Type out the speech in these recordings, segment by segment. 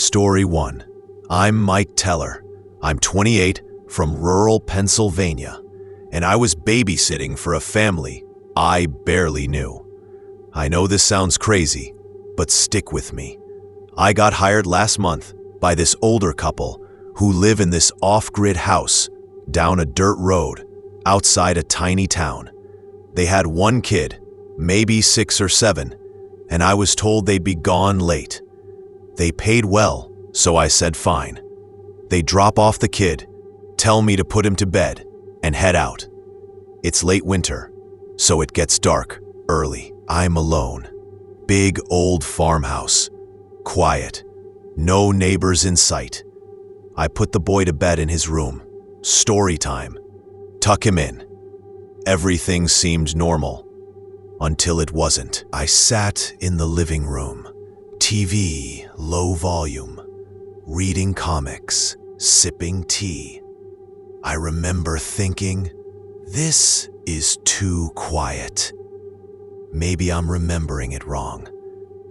Story 1. I'm Mike Teller. I'm 28 from rural Pennsylvania, and I was babysitting for a family I barely knew. I know this sounds crazy, but stick with me. I got hired last month by this older couple who live in this off-grid house down a dirt road outside a tiny town. They had one kid, maybe 6 or 7, and I was told they'd be gone late. They paid well, so I said fine. They drop off the kid, tell me to put him to bed, and head out. It's late winter, so it gets dark early. I'm alone. Big old farmhouse. Quiet. No neighbors in sight. I put the boy to bed in his room. Story time. Tuck him in. Everything seemed normal. Until it wasn't. I sat in the living room. TV, low volume. Reading comics. Sipping tea. I remember thinking, this is too quiet. Maybe I'm remembering it wrong,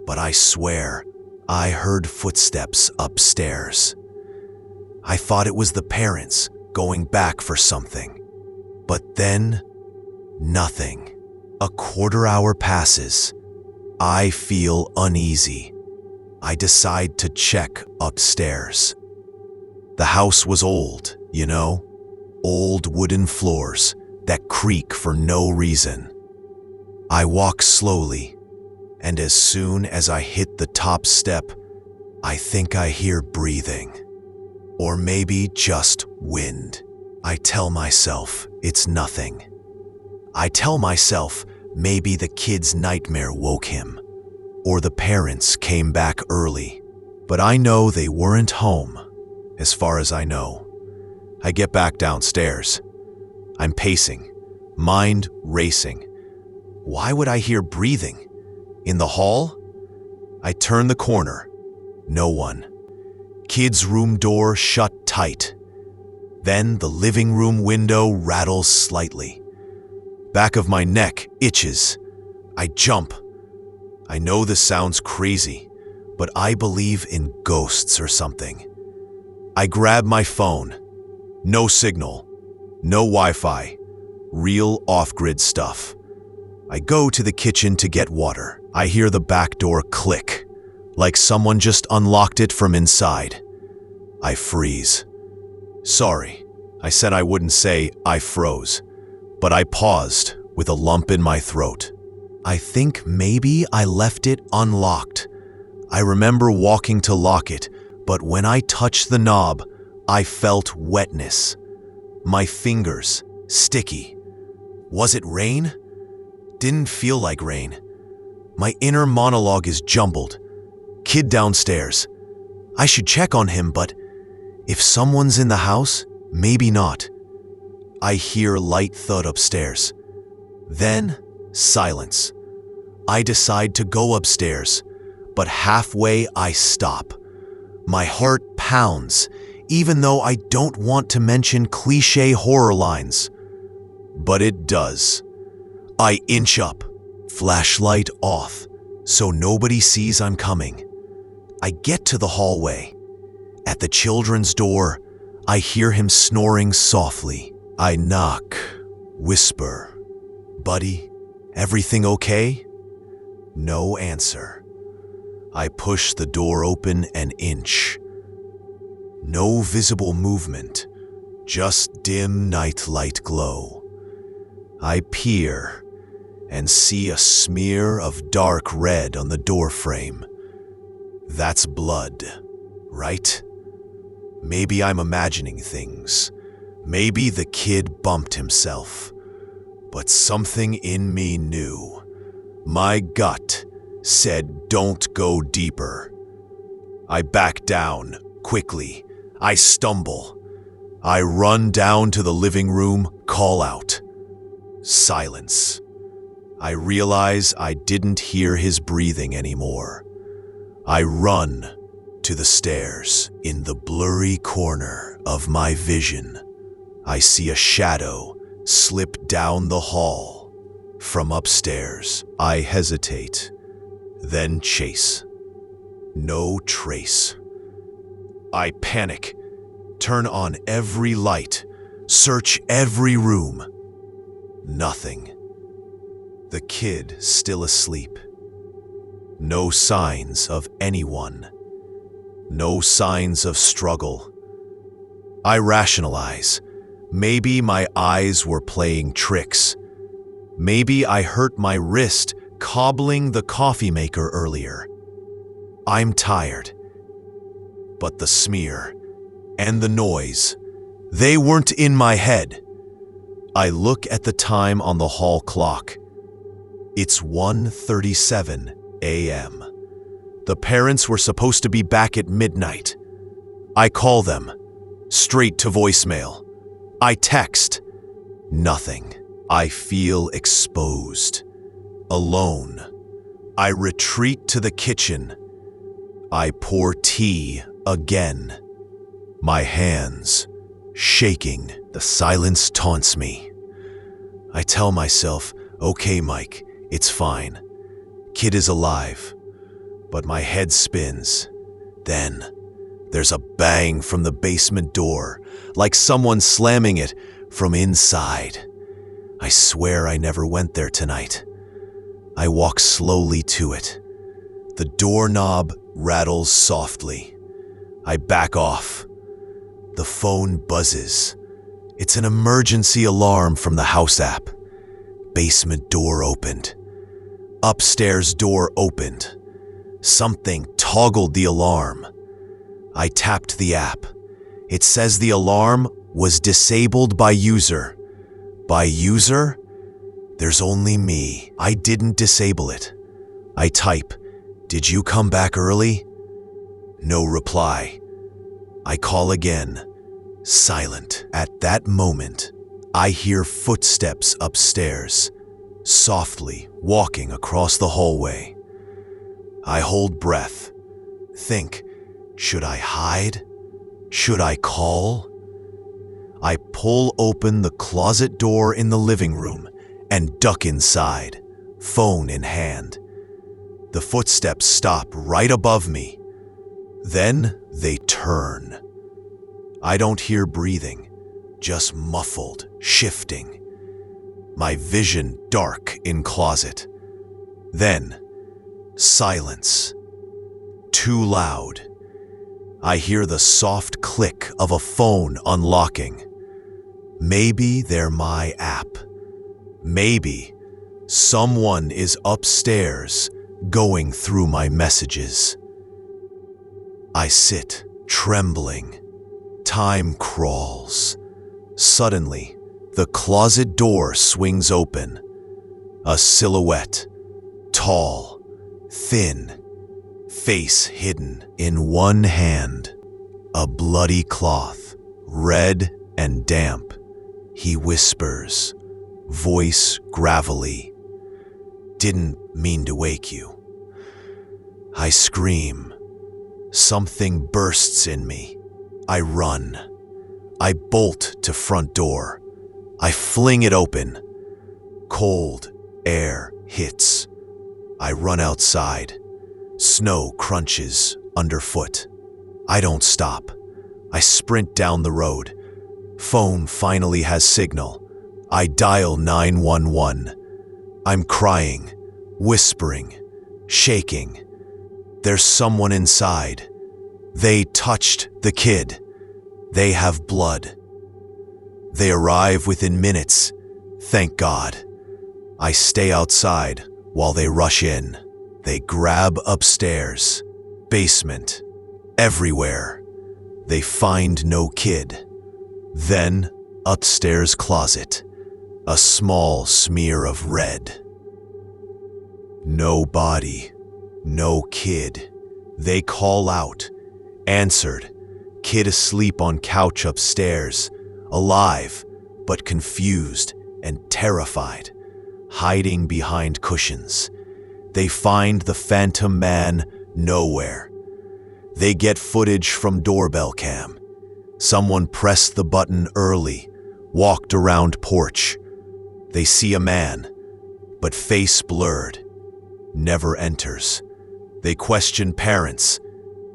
but I swear I heard footsteps upstairs. I thought it was the parents going back for something, but then nothing. A quarter hour passes. I feel uneasy. I decide to check upstairs. The house was old, you know? Old wooden floors that creak for no reason. I walk slowly, and as soon as I hit the top step, I think I hear breathing. Or maybe just wind. I tell myself it's nothing. I tell myself maybe the kid's nightmare woke him, or the parents came back early. But I know they weren't home, as far as I know. I get back downstairs. I'm pacing, mind racing. Why would I hear breathing? In the hall? I turn the corner. No one. Kid's room door shut tight. Then the living room window rattles slightly. Back of my neck itches. I jump. I know this sounds crazy, but I believe in ghosts or something. I grab my phone. No signal. No Wi-Fi. Real off-grid stuff. I go to the kitchen to get water. I hear the back door click, like someone just unlocked it from inside. I freeze. Sorry, I said I wouldn't say I froze, but I paused with a lump in my throat. I think maybe I left it unlocked. I remember walking to lock it, but when I touched the knob, I felt wetness. My fingers, sticky. Was it rain? Didn't feel like rain. My inner monologue is jumbled. Kid downstairs. I should check on him, but if someone's in the house, maybe not. I hear light thud upstairs. Then, silence. I decide to go upstairs, but halfway I stop. My heart pounds, even though I don't want to mention cliché horror lines. But it does. I inch up, flashlight off, so nobody sees I'm coming. I get to the hallway. At the children's door, I hear him snoring softly. I knock, whisper, "Buddy, everything okay?" No answer. I push the door open an inch. No visible movement, just dim nightlight glow. I peer and see a smear of dark red on the doorframe. That's blood, right? Maybe I'm imagining things. Maybe the kid bumped himself. But something in me knew. My gut said don't go deeper. I back down quickly. I stumble. I run down to the living room, call out. Silence. I realize I didn't hear his breathing anymore. I run to the stairs. In the blurry corner of my vision, I see a shadow slip down the hall. From upstairs, I hesitate, then chase. No trace. I panic, turn on every light, search every room. Nothing. The kid still asleep. No signs of anyone. No signs of struggle. I rationalize. Maybe my eyes were playing tricks. Maybe I hurt my wrist cobbling the coffee maker earlier. I'm tired. But the smear and the noise, they weren't in my head. I look at the time on the hall clock. It's 1:37 a.m. The parents were supposed to be back at midnight. I call them, straight to voicemail. I text, nothing. I feel exposed, alone. I retreat to the kitchen. I pour tea again. My hands shaking. The silence taunts me. I tell myself, okay, Mike, it's fine. Kid is alive. But my head spins. Then there's a bang from the basement door, like someone slamming it from inside. I swear I never went there tonight. I walk slowly to it. The doorknob rattles softly. I back off. The phone buzzes. It's an emergency alarm from the house app. Basement door opened. Upstairs door opened. Something toggled the alarm. I tapped the app. It says the alarm was disabled by user. By user? There's only me. I didn't disable it. I type, "Did you come back early?" No reply. I call again. Silent. At that moment, I hear footsteps upstairs, softly walking across the hallway. I hold breath. Think, should I hide? Should I call? I pull open the closet door in the living room and duck inside, phone in hand. The footsteps stop right above me. Then they turn. I don't hear breathing, just muffled, shifting. My vision dark in closet. Then, silence. Too loud. I hear the soft click of a phone unlocking. Maybe they're my app. Maybe someone is upstairs going through my messages. I sit, trembling. Time crawls. Suddenly, the closet door swings open. A silhouette, tall, thin, face hidden. In one hand, a bloody cloth, red and damp. He whispers, voice gravelly, "Didn't mean to wake you." I scream. Something bursts in me. I run. I bolt to front door. I fling it open. Cold air hits. I run outside. Snow crunches underfoot. I don't stop. I sprint down the road. Phone finally has signal. I dial 911. I'm crying, whispering, shaking. There's someone inside. They touched the kid. They have blood. They arrive within minutes. Thank God. I stay outside while they rush in. They grab upstairs, basement, everywhere. They find no kid. Then, upstairs closet, a small smear of red. No body, no kid. They call out. Answered. Kid asleep on couch upstairs, alive, but confused and terrified, hiding behind cushions. They find the phantom man nowhere. They get footage from doorbell cam. Someone pressed the button early, walked around porch. They see a man, but face blurred, never enters. They question parents.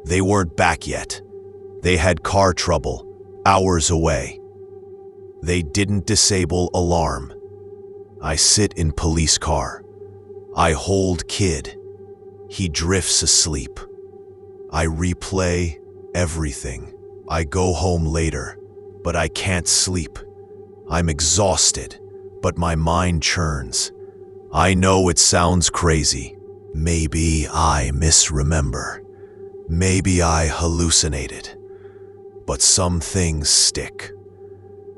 They weren't back yet. They had car trouble, hours away. They didn't disable alarm. I sit in police car. I hold kid. He drifts asleep. I replay everything. I go home later, but I can't sleep. I'm exhausted, but my mind churns. I know it sounds crazy. Maybe I misremember. Maybe I hallucinated. But some things stick.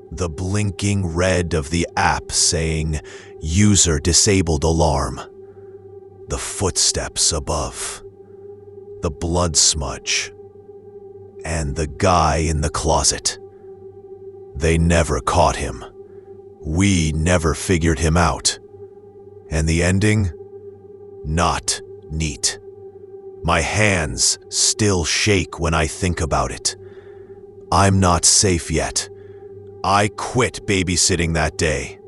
The blinking red of the app saying, "User disabled alarm." The footsteps above. The blood smudge. And the guy in the closet. They never caught him. We never figured him out. And the ending? Not neat. My hands still shake when I think about it. I'm not safe yet. I quit babysitting that day.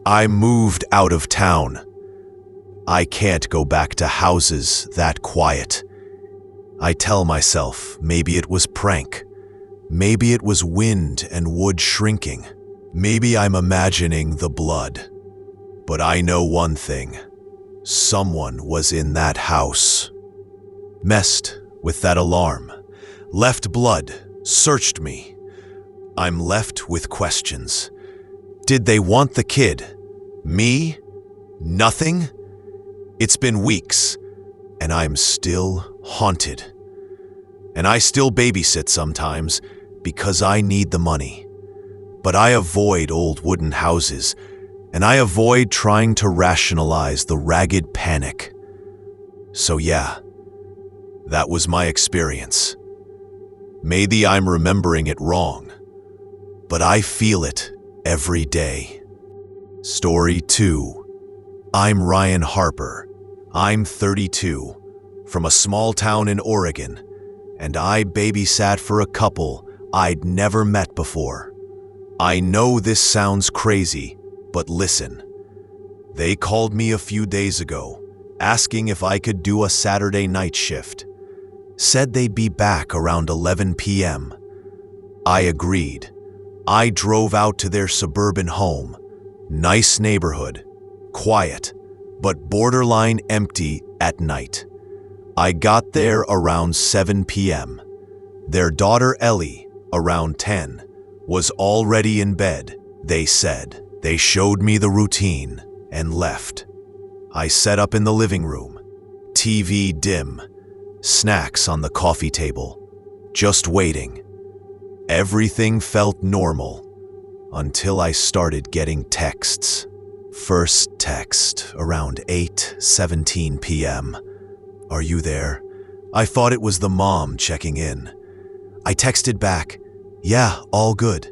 I moved out of town. I can't go back to houses that quiet. I tell myself maybe it was prank. Maybe it was wind and wood shrinking. Maybe I'm imagining the blood. But I know one thing. Someone was in that house. Messed with that alarm. Left blood. Searched me. I'm left with questions. Did they want the kid? Me? Nothing? It's been weeks, and I'm still haunted. And I still babysit sometimes because I need the money. But I avoid old wooden houses, and I avoid trying to rationalize the ragged panic. So yeah, that was my experience. Maybe I'm remembering it wrong, but I feel it every day. Story 2. I'm Ryan Harper. I'm 32, from a small town in Oregon, and I babysat for a couple I'd never met before. I know this sounds crazy, but listen. They called me a few days ago, asking if I could do a Saturday night shift. Said they'd be back around 11 p.m. I agreed. I drove out to their suburban home. Nice neighborhood, quiet, but borderline empty at night. I got there around 7 p.m. Their daughter Ellie, around 10, was already in bed, they said. They showed me the routine and left. I set up in the living room. TV dim. Snacks on the coffee table. Just waiting. Everything felt normal until I started getting texts. First text around 8:17 p.m. Are you there? I thought it was the mom checking in. I texted back, yeah, all good.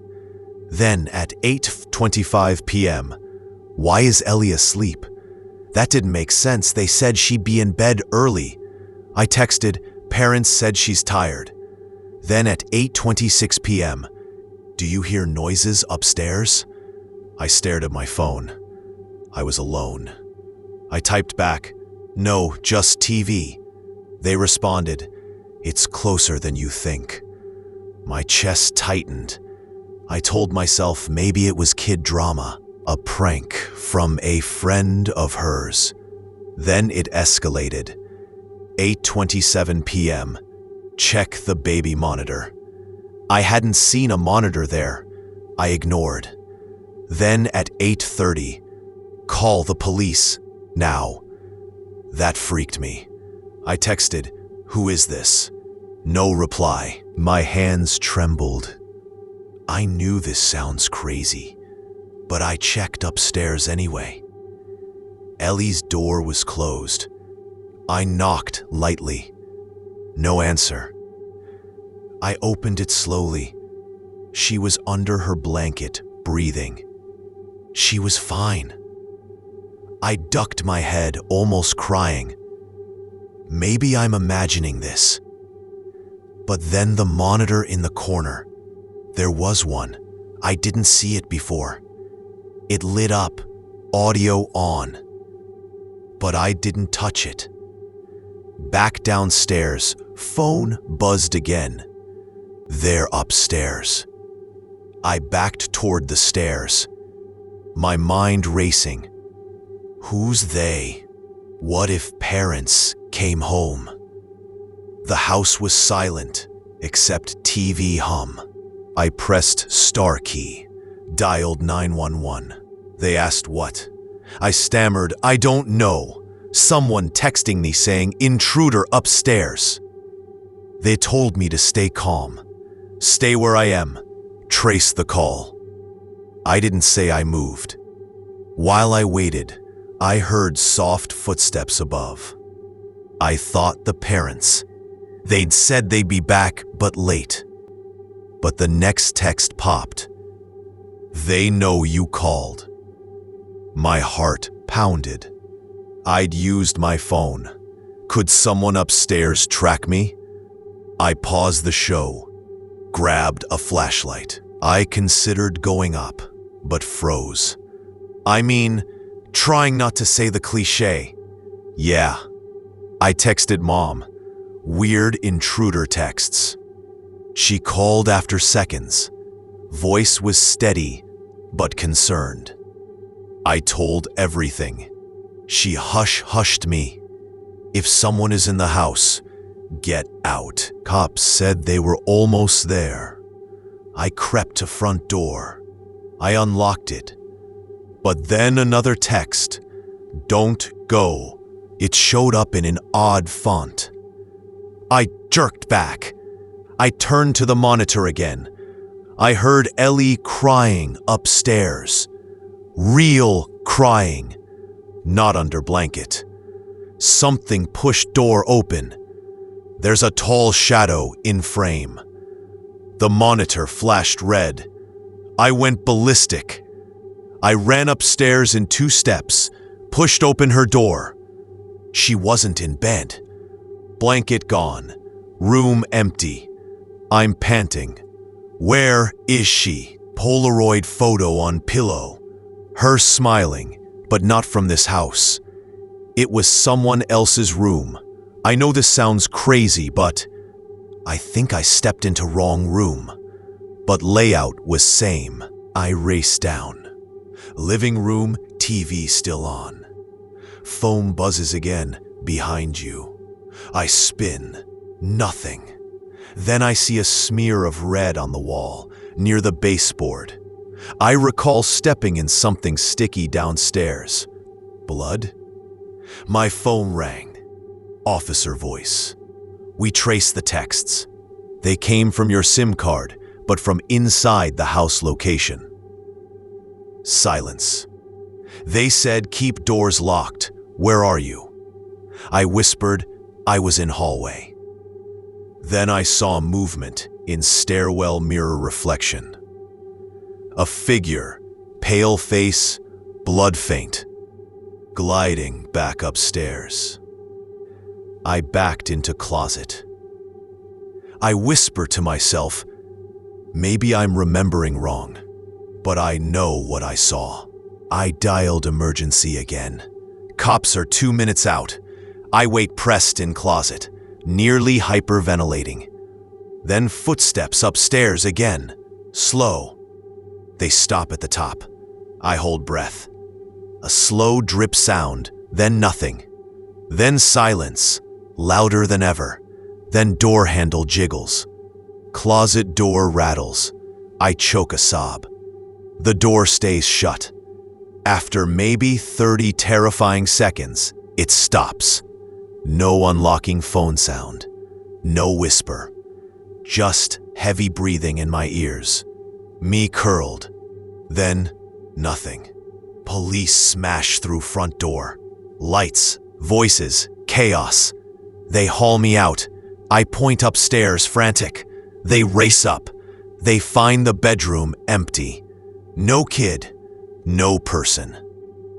Then at 8:25 p.m., why is Ellie asleep? That didn't make sense. They said she'd be in bed early. I texted, parents said she's tired. Then at 8:26 p.m., do you hear noises upstairs? I stared at my phone. I was alone. I typed back, no, just TV. They responded, it's closer than you think. My chest tightened. I told myself maybe it was kid drama, a prank from a friend of hers. Then it escalated. 8:27 p.m. Check the baby monitor. I hadn't seen a monitor there. I ignored. Then at 8:30, call the police, now. That freaked me. I texted, who is this? No reply. My hands trembled. I knew this sounds crazy, but I checked upstairs anyway. Ellie's door was closed. I knocked lightly. No answer. I opened it slowly. She was under her blanket, breathing. She was fine. I ducked my head, almost crying. Maybe I'm imagining this. But then the monitor in the corner. There was one. I didn't see it before. It lit up, audio on. But I didn't touch it. Back downstairs, phone buzzed again. They're upstairs. I backed toward the stairs, my mind racing. Who's they? What if parents came home? The house was silent, except TV hum. I pressed star key, dialed 911. They asked what? I stammered, I don't know. Someone texting me saying, intruder upstairs. They told me to stay calm, stay where I am, trace the call. I didn't say I moved. While I waited, I heard soft footsteps above. I thought the parents. They'd said they'd be back, but late. But the next text popped. They know you called. My heart pounded. I'd used my phone. Could someone upstairs track me? I paused the show, grabbed a flashlight. I considered going up, but froze. I mean, trying not to say the cliché. Yeah. I texted Mom. Weird intruder texts. She called after seconds. Voice was steady, but concerned. I told everything. She hush-hushed me. If someone is in the house, get out. Cops said they were almost there. I crept to front door. I unlocked it. But then another text. Don't go. It showed up in an odd font. I jerked back. I turned to the monitor again. I heard Ellie crying upstairs. Real crying. Not under blanket. Something pushed door open. There's a tall shadow in frame. The monitor flashed red. I went ballistic. I ran upstairs in 2 steps, pushed open her door. She wasn't in bed. Blanket gone. Room empty. I'm panting. Where is she? Polaroid photo on pillow. Her smiling, but not from this house. It was someone else's room. I know this sounds crazy, but I think I stepped into wrong room. But layout was same. I raced down. Living room, TV still on. Phone buzzes again, behind you. I spin. Nothing. Then I see a smear of red on the wall, near the baseboard. I recall stepping in something sticky downstairs. Blood? My phone rang. Officer voice. We traced the texts. They came from your SIM card, but from inside the house location. Silence. They said keep doors locked. Where are you? I whispered I was in hallway. Then I saw movement in stairwell mirror reflection. A figure, pale face, blood faint, gliding back upstairs. I backed into closet. I whisper to myself, maybe I'm remembering wrong, but I know what I saw. I dialed emergency again. Cops are 2 minutes out. I wait pressed in closet, nearly hyperventilating. Then footsteps upstairs again, slow. They stop at the top. I hold breath. A slow drip sound, then nothing. Then silence, louder than ever. Then door handle jiggles. Closet door rattles. I choke a sob. The door stays shut. After maybe 30 terrifying seconds, it stops. No unlocking phone sound. No whisper. Just heavy breathing in my ears. Me curled. Then, nothing. Police smash through front door. Lights, voices, chaos. They haul me out. I point upstairs, frantic. They race up. They find the bedroom empty. No kid. No person.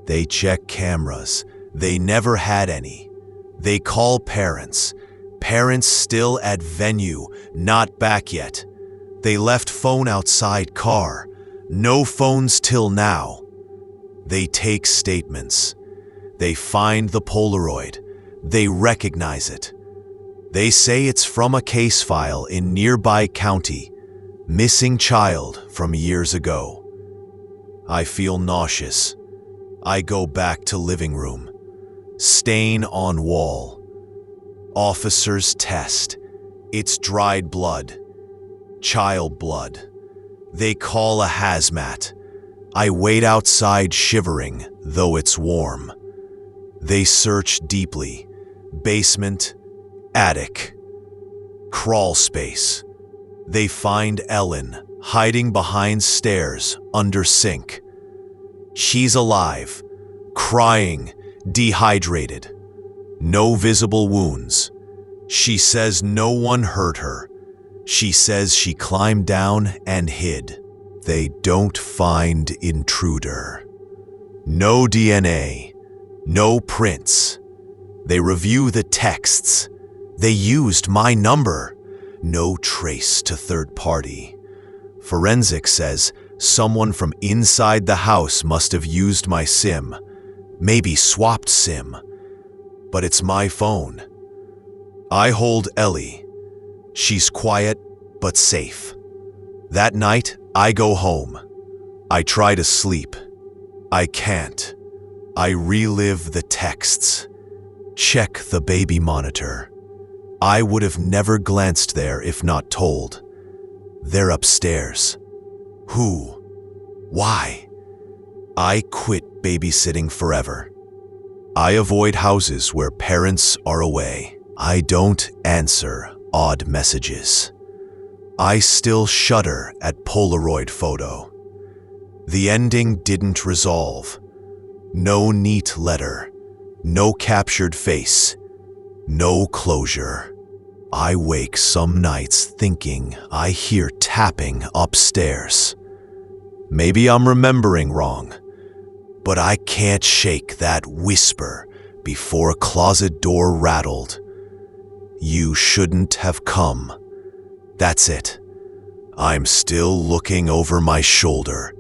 They check cameras. They never had any. They call parents. Parents still at venue, not back yet. They left phone outside car. No phones till now. They take statements. They find the Polaroid. They recognize it. They say it's from a case file in nearby county, missing child from years ago. I feel nauseous. I go back to living room. Stain on wall. Officers test. It's dried blood. Child blood. They call a hazmat. I wait outside shivering, though it's warm. They search deeply. Basement, attic, crawl space. They find Ellen hiding behind stairs under sink. She's alive, crying, dehydrated. No visible wounds. She says no one hurt her. She says she climbed down and hid. They don't find intruder. No DNA. No prints. They review the texts. They used my number. No trace to third party. Forensic says someone from inside the house must have used my SIM. Maybe swapped SIM. But it's my phone. I hold Ellie. She's quiet but safe. That night, I go home. I try to sleep. I can't. I relive the texts. Check the baby monitor. I would have never glanced there if not told. They're upstairs. Who? Why? I quit babysitting forever. I avoid houses where parents are away. I don't answer odd messages. I still shudder at Polaroid photo. The ending didn't resolve. No neat letter. No captured face. No closure. I wake some nights thinking I hear tapping upstairs. Maybe I'm remembering wrong, but I can't shake that whisper before a closet door rattled. You shouldn't have come. That's it. I'm still looking over my shoulder.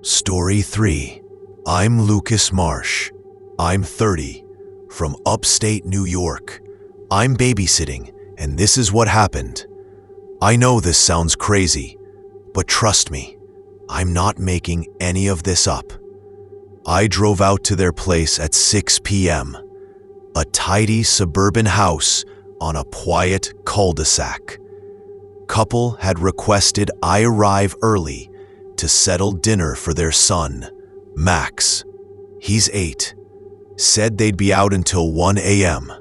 Story 3. I'm Lucas Marsh. I'm 30, from upstate New York. I'm babysitting, and this is what happened. I know this sounds crazy, but trust me, I'm not making any of this up. I drove out to their place at 6 p.m., a tidy suburban house on a quiet cul-de-sac. Couple had requested I arrive early to settle dinner for their son, Max. He's 8. Said they'd be out until 1 a.m.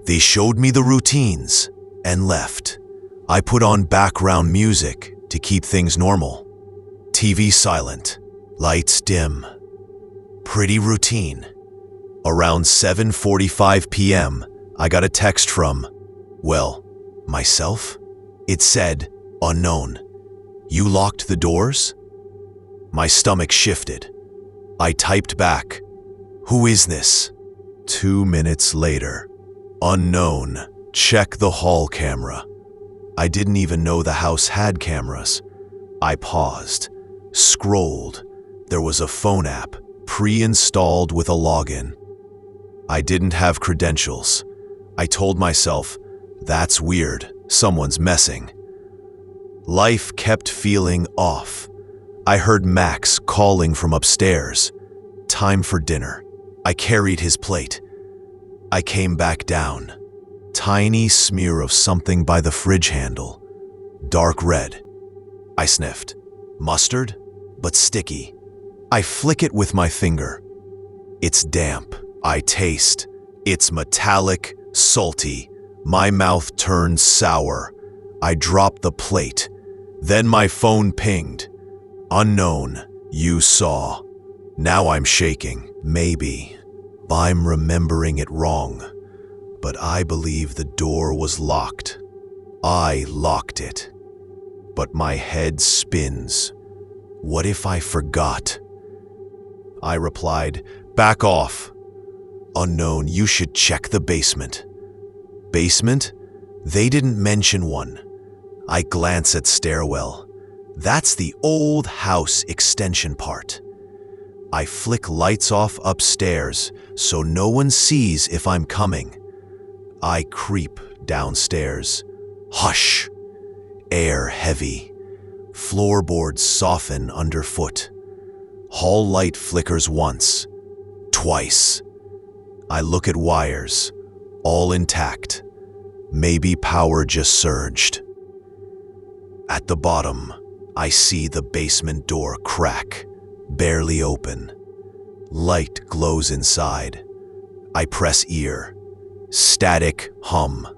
They showed me the routines and left. I put on background music to keep things normal. TV silent, lights dim. Pretty routine. Around 7:45 p.m., I got a text from, well, myself? It said, unknown. You locked the doors? My stomach shifted. I typed back, who is this? 2 minutes later, unknown, check the hall camera. I didn't even know the house had cameras. I paused, scrolled. There was a phone app, pre-installed with a login. I didn't have credentials. I told myself, that's weird, someone's messing. Life kept feeling off. I heard Max calling from upstairs. Time for dinner. I carried his plate. I came back down. Tiny smear of something by the fridge handle. Dark red. I sniffed. Mustard, but sticky. I flick it with my finger. It's damp. I taste. It's metallic, salty. My mouth turns sour. I drop the plate. Then my phone pinged. Unknown, you saw. Now I'm shaking. Maybe I'm remembering it wrong, but I believe the door was locked. I locked it. But my head spins. What if I forgot? I replied, back off. Unknown, you should check the basement. Basement? They didn't mention one. I glance at stairwell. That's the old house extension part. I flick lights off upstairs so no one sees if I'm coming. I creep downstairs. Hush! Air heavy. Floorboards soften underfoot. Hall light flickers once, twice. I look at wires, all intact. Maybe power just surged. At the bottom, I see the basement door crack, barely open. Light glows inside. I press ear. Static hum.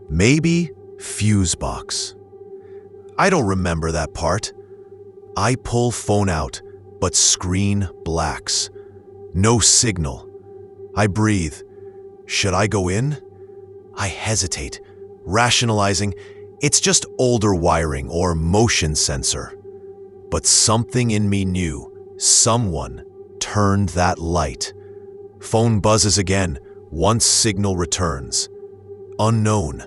Maybe fuse box. I don't remember that part. I pull phone out, but screen blacks. No signal. I breathe. Should I go in? I hesitate, rationalizing it's just older wiring or motion sensor. But something in me knew someone turned that light. Phone buzzes again once signal returns. Unknown.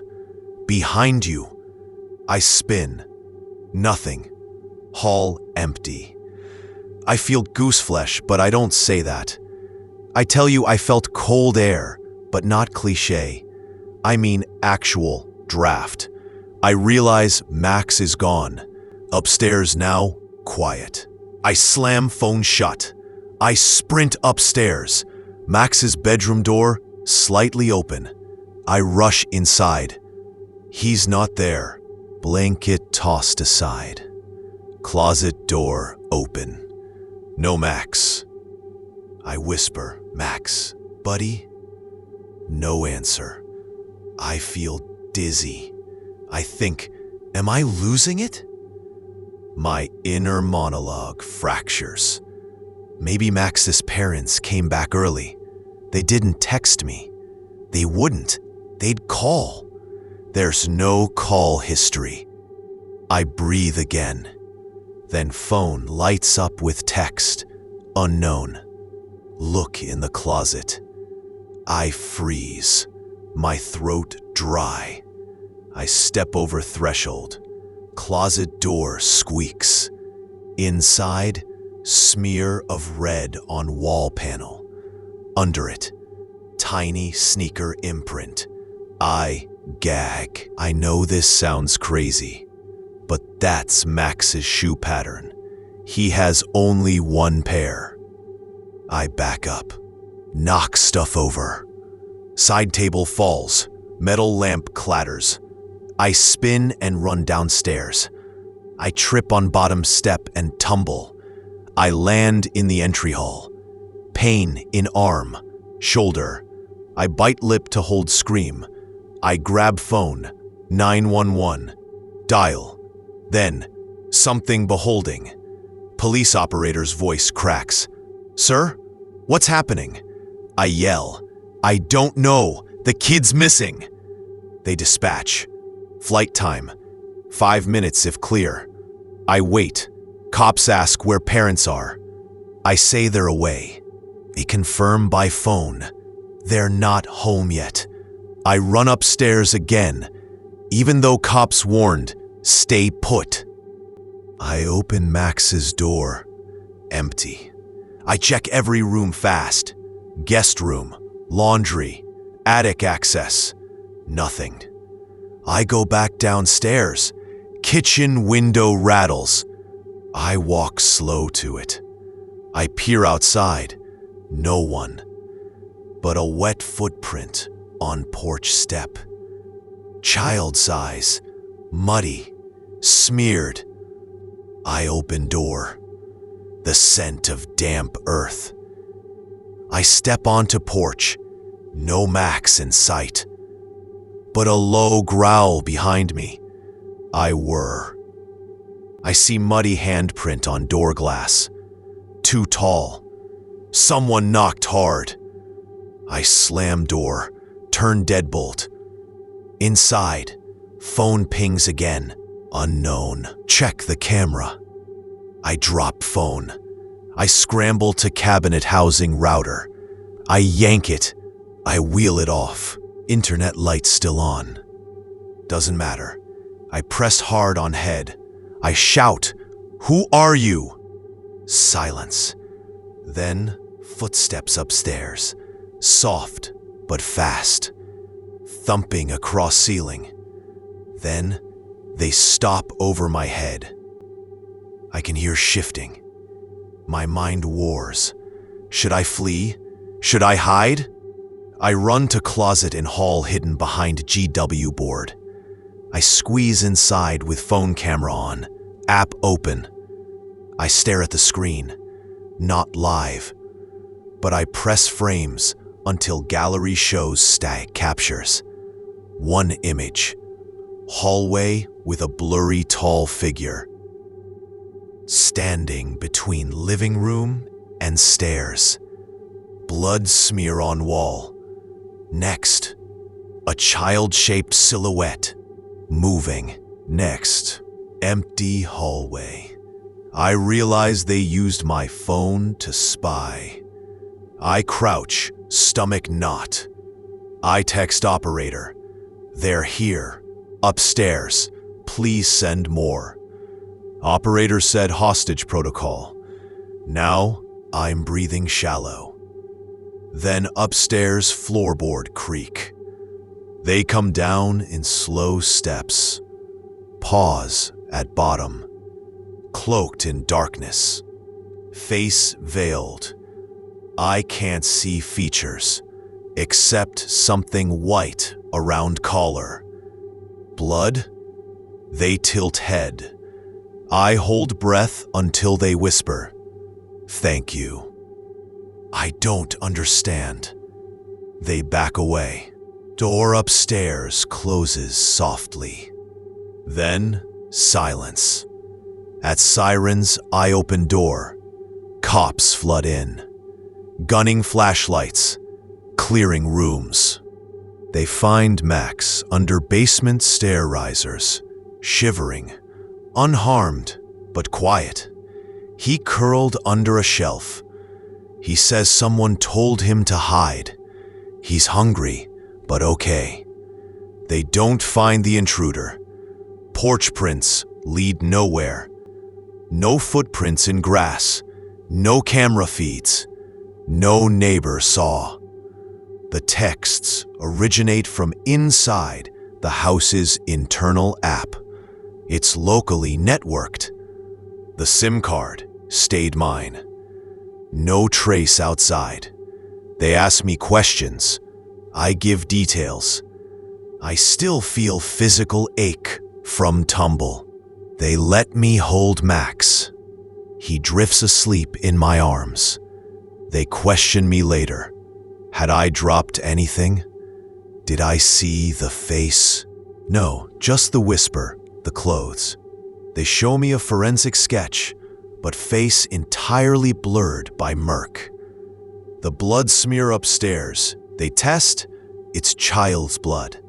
Behind you. I spin. Nothing. Hall empty. I feel gooseflesh, but I don't say that. I tell you I felt cold air, but not cliché. I mean actual draft. I realize Max is gone. Upstairs now, quiet. I slam phone shut. I sprint upstairs. Max's bedroom door, slightly open. I rush inside. He's not there. Blanket tossed aside. Closet door open. No Max. I whisper, Max, buddy? No answer. I feel dizzy. I think, am I losing it? My inner monologue fractures. Maybe Max's parents came back early. They didn't text me. They wouldn't. They'd call. There's no call history. I breathe again. Then phone lights up with text. Unknown. Look in the closet. I freeze. My throat dry. I step over threshold. Closet door squeaks. Inside, smear of red on wall panel. Under it, tiny sneaker imprint. I gag. I know this sounds crazy, but that's Max's shoe pattern. He has only one pair. I back up, knock stuff over. Side table falls, metal lamp clatters. I spin and run downstairs. I trip on bottom step and tumble. I land in the entry hall. Pain in arm, shoulder. I bite lip to hold scream. I grab phone, 911. Dial. Then, something beholding. Police operator's voice cracks. Sir, what's happening? I yell. I don't know. The kid's missing. They dispatch. Flight time. 5 minutes if clear. I wait. Cops ask where parents are. I say they're away. They confirm by phone. They're not home yet. I run upstairs again, even though cops warned, stay put. I open Max's door. Empty. I check every room fast. Guest room, laundry, attic access. Nothing. I go back downstairs. Kitchen window rattles. I walk slow to it. I peer outside. No one. But a wet footprint on porch step. Child size. Muddy. Smeared. I open door. The scent of damp earth. I step onto porch. No Max in sight. But a low growl behind me. I whir. I see muddy handprint on door glass. Too tall. Someone knocked hard. I slam door, turn deadbolt. Inside, phone pings again. Unknown. Check the camera. I drop phone. I scramble to cabinet housing router. I yank it. I wheel it off. Internet light still on. Doesn't matter. I press hard on head. I shout, "Who are you?" Silence. Then footsteps upstairs. Soft but fast. thumping across ceiling. Then they stop over my head. I can hear shifting. My mind wars. Should I flee? Should I hide? I run to closet and hall hidden behind GW board. I squeeze inside with phone camera on, app open. I stare at the screen, not live, but I press frames until gallery shows static captures. One image, hallway with a blurry tall figure. Standing between living room and stairs. Blood smear on wall. Next, a child-shaped silhouette, moving. Next, empty hallway. I realize they used my phone to spy. I crouch, stomach knot. I text operator. They're here, upstairs. Please send more. Operator said hostage protocol. Now I'm breathing shallow. Then upstairs floorboard creak. They come down in slow steps. Pause at bottom. Cloaked in darkness. Face veiled. I can't see features, except something white around collar. Blood? They tilt head. I hold breath until they whisper, "Thank you." I don't understand. They back away. Door upstairs closes softly. Then, silence. At sirens, I open door. Cops flood in. Gunning flashlights. Clearing rooms. They find Max under basement stair risers, shivering, unharmed but quiet. He curled under a shelf. He says someone told him to hide. He's hungry, but okay. They don't find the intruder. Porch prints lead nowhere. No footprints in grass. No camera feeds. No neighbor saw. The texts originate from inside the house's internal app. It's locally networked. The SIM card stayed mine. No trace outside. They ask me questions. I give details. I still feel physical ache from tumble. They let me hold Max. He drifts asleep in my arms. They question me later. Had I dropped anything? Did I see the face? No, just the whisper, the clothes. They show me a forensic sketch, but face entirely blurred by murk. The blood smear upstairs. They test. It's child's blood.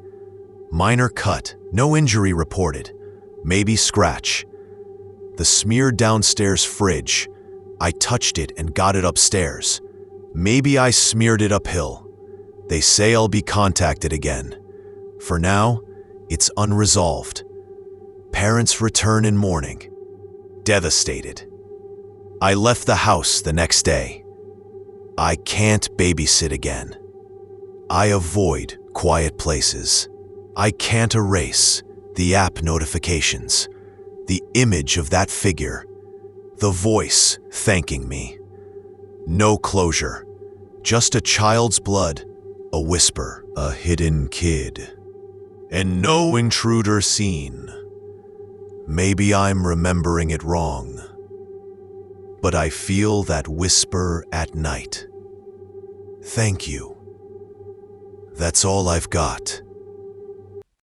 Minor cut, no injury reported. Maybe scratch. The smear downstairs fridge. I touched it and got it upstairs. Maybe I smeared it uphill. They say I'll be contacted again. For now, it's unresolved. Parents return in mourning. Devastated. I left the house the next day. I can't babysit again. I avoid quiet places. I can't erase the app notifications, the image of that figure, the voice thanking me. No closure, just a child's blood, a whisper, a hidden kid, and no intruder seen. Maybe I'm remembering it wrong, but I feel that whisper at night. Thank you. That's all I've got.